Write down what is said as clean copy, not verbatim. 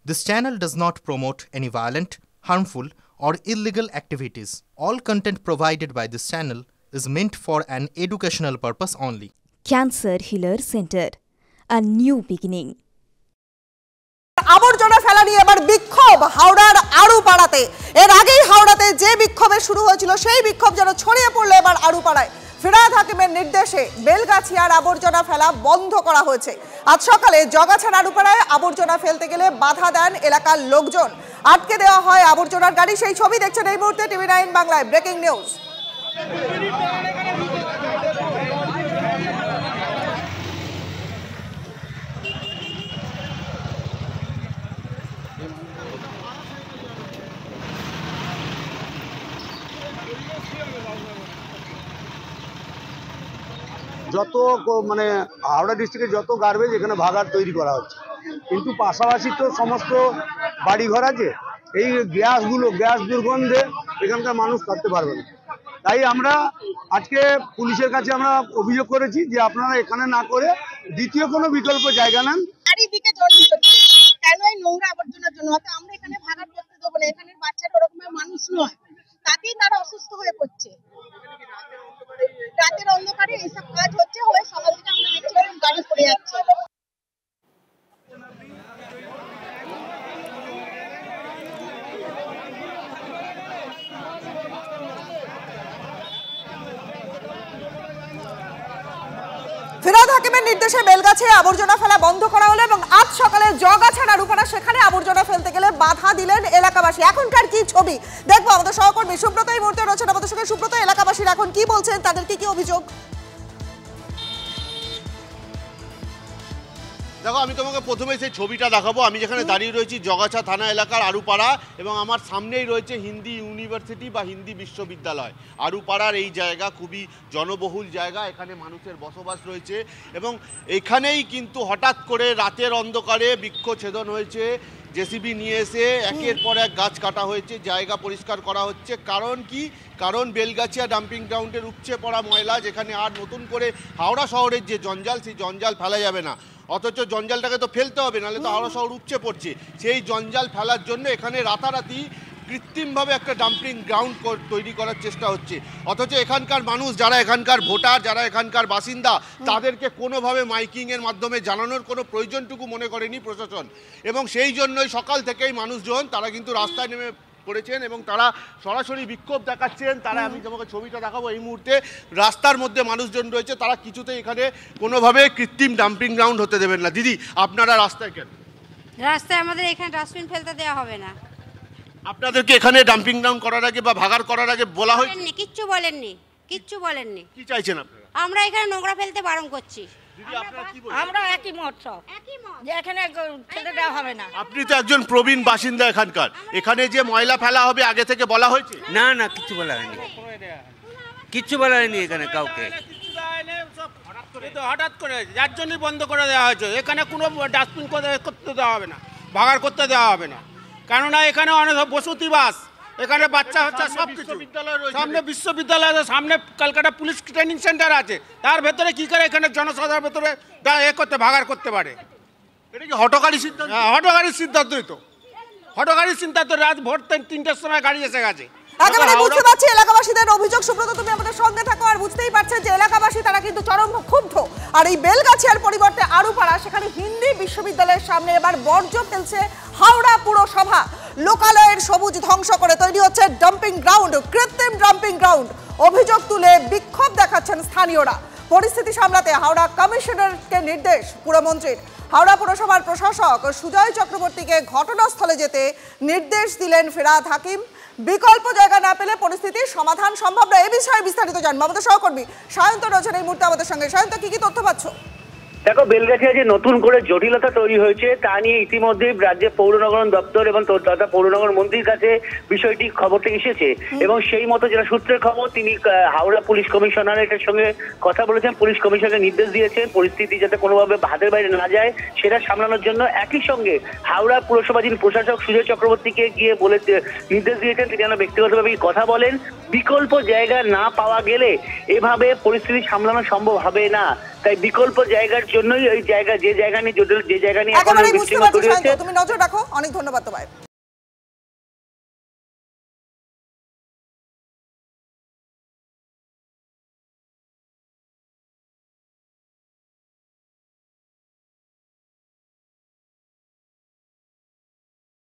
This channel does not promote any violent, harmful, or illegal activities. All content provided by this channel is meant for an educational purpose only. Cancer Healer Center, a new beginning. আবর্জনা ফেলা নিয়ে এবার বিক্ষোভ হাওড়ার আড়ুপাড়াতে। এর আগেই হাওড়াতে যে বিক্ষোভে শুরু হয়েছিল সেই বিক্ষোভ যেন ছড়িয়ে পড়লো এবার আড়ুপাড়ায়। ফিরহাদ হাকিমের নির্দেশে বেলগাছিয়ার আবর্জনা ফেলা বন্ধ করা হয়েছে। আজ সকালে জগাছাড় আড়ুপাড়ায় আবর্জনা ফেলতে গেলে বাধা দেন এলাকার লোকজন, আটকে দেওয়া হয় আবর্জনার গাড়ি। সেই ছবি দেখছেন এই মুহূর্তে টিভি9 বাংলায়। Breaking news. যত মানে হাওড়া ডিস্ট্রিক্টে যত গার্বেজ এখানে ভাগাড় তৈরি করা হচ্ছে, কিন্তু পাশাপাশি তো সমস্ত বাড়িঘর আছে। এই গ্যাস দুর্গন্ধে এখানকার মানুষ থাকতে পারবে না। তাই আমরা আজকে পুলিশের কাছে আমরা অভিযোগ করেছি যে আপনারা এখানে না করে দ্বিতীয় কোনো বিকল্প জায়গা নেন। চারিদিকে জন্ডিস হচ্ছে কেন? এই নোংরা আবর্জনার জন্য। আমরা এখানে ভাগাড় করতে দেবো না। এখানের বাচ্চারা ওরকমের মানুষ নয়, তাতেই তারা অসুস্থ হয়ে পড়ছে। রাতের অন্ধকারে এইসব কাজ হচ্ছে, হয়ে সকাল থেকে আমরা দেখছি গাড়ি পড়ে যাচ্ছে। ফিরহাদ হাকিমের নির্দেশে বেলগাছিয়ায় আবর্জনা ফেলা বন্ধ করা হলো এবং আজ সকালে জগাছাড় আড়ুপাড়া সেখানে আবর্জনা ফেলতে গেলে বাধা দিলেন এলাকাবাসী। এখনকার কি ছবি দেখবো আমাদের সহকর্মী সুব্রত এই মুহূর্তে রয়েছেন আমাদের সঙ্গে। সুব্রত, এলাকাবাসীরা এখন কি বলছেন, তাদের কি অভিযোগ? দেখো, আমি তোমাকে প্রথমে সেই ছবিটা দেখাবো। আমি যেখানে দাঁড়িয়ে রয়েছি জগাছাড় থানা এলাকার আড়ুপাড়া, এবং আমার সামনেই রয়েছে হিন্দি ইউনিভার্সিটি বা হিন্দি বিশ্ববিদ্যালয়। আড়ুপাড়ার এই জায়গা খুবই জনবহুল জায়গা, এখানে মানুষের বসবাস রয়েছে এবং এখানেই কিন্তু হঠাৎ করে রাতের অন্ধকারে বৃক্ষছেদন হয়েছে। জেসিবি নিয়ে এসে একের পর এক গাছ কাটা হয়েছে, জায়গা পরিষ্কার করা হচ্ছে। কারণ কি? কারণ বেলগাছিয়া ডাম্পিং গ্রাউন্ডের উপচে পড়া ময়লা, যেখানে আর নতুন করে হাওড়া শহরের যে জঞ্জাল, সেই জঞ্জাল ফেলা যাবে না। অথচ জঞ্জালটাকে তো ফেলতে হবে, নাহলে তো হাওড়া শহর উপচে পড়ছে। সেই জঞ্জাল ফেলার জন্য এখানে রাতারাতি কৃত্রিমভাবে একটা ডাম্পিং গ্রাউন্ড তৈরি করার চেষ্টা হচ্ছে। অথচ এখানকার মানুষ, যারা এখানকার ভোটার, যারা এখানকার বাসিন্দা, তাদেরকে কোনোভাবে মাইকিংয়ের মাধ্যমে জানানোর কোনো প্রয়োজনটুকু মনে করেনি প্রশাসন। এবং সেই জন্যই সকাল থেকেই মানুষজন তারা কিন্তু রাস্তায় নেমে পড়েছেন এবং তারা সরাসরি বিক্ষোভ দেখাচ্ছেন। তারা, আমি তোমাকে ছবিটা দেখাবো, এই মুহূর্তে রাস্তার মধ্যে মানুষজন রয়েছে। তারা কিছুতেই এখানে কোনোভাবে কৃত্রিম ডাম্পিং গ্রাউন্ড হতে দেবেন না। দিদি, আপনারা রাস্তায় কেন? রাস্তায় আমাদের এখানে ডাস্টবিন ফেলতে দেওয়া হবে না। আপনাদেরকে এখানে ডাম্পিং গ্রাউন্ড করার আগে বা ভাগাড় করার আগে বলা হয়নি? কিচ্ছু বলেননি, কিচ্ছু বলেননি। কি চাইছেন আপনারা? আমরা এখানে নোংরা ফেলতে বারণ করছি। আমরা একই মত, সব একই মত যে এখানে ফেলতে দেওয়া হবে না। আপনি তো একজন প্রবীণ বাসিন্দা এখানকার, এখানে যে ময়লা ফেলা হবে আগে থেকে বলা হয়েছে? না না, কিচ্ছু বলা হয়নি, কিচ্ছু বলা হয়নি এখানে কাউকে। হঠাৎ করে যার জন্যই বন্ধ করে দেওয়া হয়েছে। এখানে কোনো ডাস্টবিন করতে দেওয়া হবে না, ভাগাড় করতে দেওয়া হবে না। কেননা এখানে অনেক বসতিবাস, এখানে বাচ্চা হচ্ছে, সব কিছু। সামনে বিশ্ববিদ্যালয় আছে, সামনে কলকাতা পুলিশ ট্রেনিং সেন্টার আছে, তার ভেতরে কি করে এখানে জনসাধারণের ভেতরে করতে ভাগাড় করতে পারে? এটা কি হঠকারী সিদ্ধান্ত? হঠকারীর সিদ্ধান্তই তো, হঠকারীর সিদ্ধান্ত। রাত ভোর 3টার সময় গাড়ি এসে গেছে। একেবারে বুঝতে পারছি এলাকাবাসীদের অভিযোগ। সুব্রত, তুমি আমাদের সঙ্গে থাকো আর বুঝতেই পারছেন যে এলাকাবাসী তারা কিন্তু চরম ক্ষুব্ধ। আর এই বেলগাছিয়ার পরিবর্তে আড়ুপাড়া, সেখানে হিন্দি বিশ্ববিদ্যালয়ের সামনে এবার বর্জ্য ফেলছে হাওড়া পুরসভা। লোকালয়ের সবুজ ধ্বংস করে তৈরি হচ্ছে ডাম্পিং গ্রাউন্ড, কৃত্রিম ডাম্পিং গ্রাউন্ড। অভিযোগ তুলে বিক্ষোভ দেখাচ্ছেন স্থানীয়রা। পরিস্থিতি সামলাতে হাওড়া কমিশনারকে নির্দেশ পুরমন্ত্রীর। হাওড়া পুরসভার প্রশাসক সুজয় চক্রবর্তীকে ঘটনাস্থলে যেতে নির্দেশ দিলেন ফিরহাদ হাকিম। বিকল্প জায়গা না পেলে পরিস্থিতির সমাধান সম্ভব না। এ বিষয়ে বিস্তারিত জানবো আমাদের সহকর্মী সায়ন্ত রয়েছেন এই মুহূর্তে আমাদের সঙ্গে। সায়ন্ত, কি তথ্য পাচ্ছ? দেখো, বেলগাছিয়া যে নতুন করে জটিলতা তৈরি হয়েছে তা নিয়ে ইতিমধ্যেই রাজ্যের পৌর নগরণ দপ্তর এবং তথা পৌরনগর মন্ত্রীর কাছে বিষয়টি খবরটা এসেছে এবং সেই মতো যেটা সূত্রের খবর, তিনি হাওড়া পুলিশ কমিশনারের সঙ্গে কথা বলেছেন। পুলিশ কমিশনারকে নির্দেশ দিয়েছেন পরিস্থিতি যাতে কোনোভাবে হাতের বাইরে না যায় সেটা সামলানোর জন্য। একই সঙ্গে হাওড়া পুরসভাধীন প্রশাসক সুজয় চক্রবর্তীকে গিয়ে বলে নির্দেশ দিয়েছেন তিনি যেন ব্যক্তিগতভাবে কথা বলেন। বিকল্প জায়গা না পাওয়া গেলে এভাবে পরিস্থিতি সামলানো সম্ভব হবে না, তাই বিকল্প জায়গার জন্যই এই জায়গা যে জায়গা নিয়ে একেবারেই বুঝতে বিশৃঙ্খলা পারছি তৈরি হয়েছে। তুমি নজর রাখো, অনেক ধন্যবাদ তোমায়।